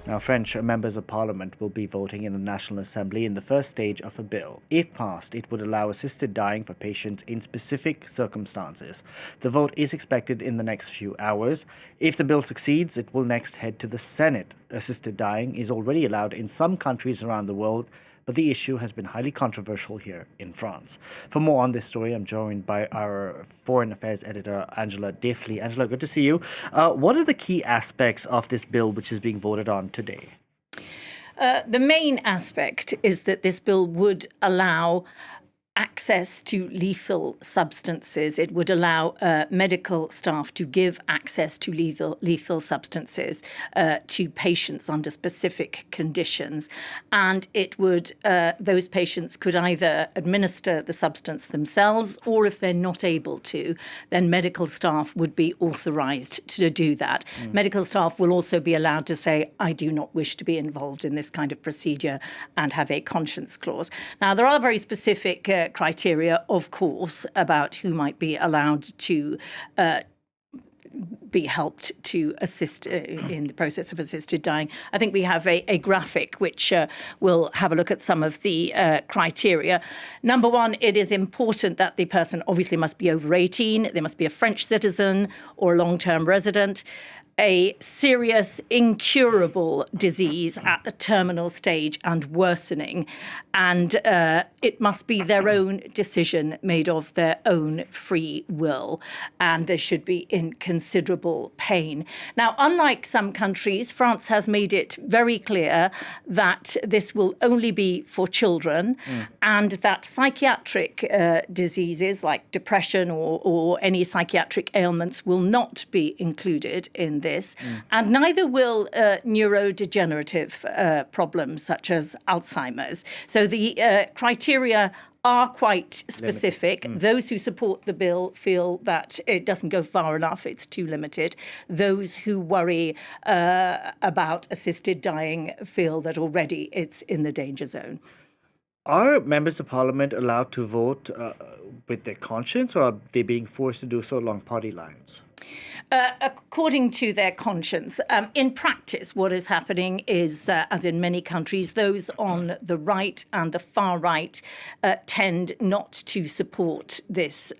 Now, French members of parliament will be voting in the National Assembly in the first stage of a bill. If passed, it would allow assisted dying for patients in specific circumstances. The vote is expected in the next few hours. If the bill succeeds, it will next head to the Senate. Assisted dying is already allowed in some countries around the world, but the issue has been highly controversial here in France. For more on this story, I'm joined by our Foreign Affairs editor, Angela Diffley. Angela, good to see you. What are the key aspects of this bill which is being voted on today? The main aspect is that this bill would allow access to lethal substances. It would allow medical staff to give access to lethal substances to patients under specific conditions. And it would, those patients could either administer the substance themselves, or if they're not able to, then medical staff would be authorised to do that. Medical staff will also be allowed to say, I do not wish to be involved in this kind of procedure, and have a conscience clause. Now, there are very specific criteria, of course, about who might be allowed to be helped to assist in the process of assisted dying. I think we have a graphic which will have a look at some of the criteria. Number one, it is important that the person obviously must be over 18. They must be a French citizen or a long-term resident. A serious, incurable disease at the terminal stage and worsening. And it must be their own decision made of their own free will. And they should be in considerable pain. Now, unlike some countries, France has made it very clear that this will only be for children, and that psychiatric diseases like depression or any psychiatric ailments will not be included in this, and neither will neurodegenerative problems such as Alzheimer's. So the criteria are quite specific. Those who support the bill feel that it doesn't go far enough, it's too limited. Those who worry about assisted dying feel that already it's in the danger zone. Are members of parliament allowed to vote with their conscience, or are they being forced to do so along party lines? According to their conscience. In practice, what is happening is, as in many countries, those on the right and the far right tend not to support this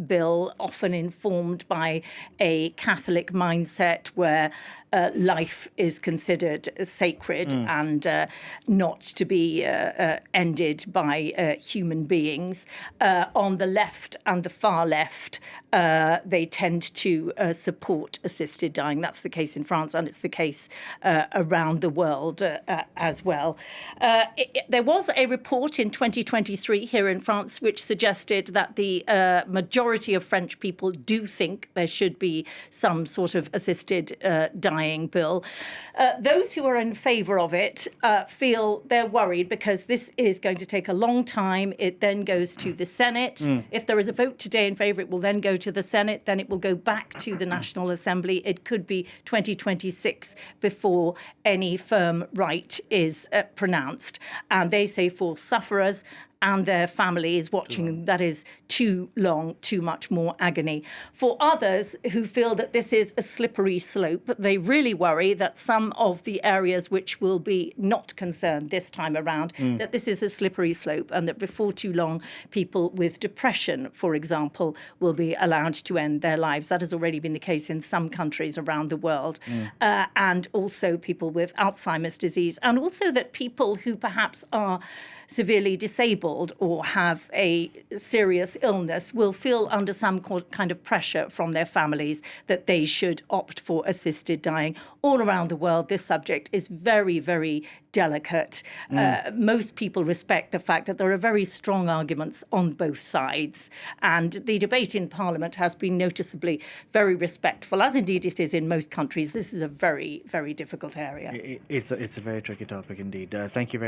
bill, often informed by a Catholic mindset where life is considered sacred and not to be ended by human beings. On the left and the far left, they tend to support assisted dying. That's the case in France, and it's the case around the world as well. There was a report in 2023 here in France which suggested that the majority of French people do think there should be some sort of assisted dying bill. Those who are in favour of it feel they're worried because this is going to take a long time. It then goes to the Senate. If there is a vote today in favour, it will then go to the Senate. Then it will go back to the National Assembly. It could be 2026 before any firm right is pronounced. And they say for sufferers and their families watching, that is too long, too much more agony. For others who feel that this is a slippery slope, they really worry that some of the areas which will be not concerned this time around, that this is a slippery slope, and that before too long, people with depression, for example, will be allowed to end their lives. That has already been the case in some countries around the world. And also people with Alzheimer's disease, and also that people who perhaps are severely disabled or have a serious illness will feel under some kind of pressure from their families that they should opt for assisted dying. All around the world, this subject is very, very delicate. Most people respect the fact that there are very strong arguments on both sides. And the debate in Parliament has been noticeably very respectful, as indeed it is in most countries. This is a very, very difficult area. It's a very tricky topic indeed. Thank you very much.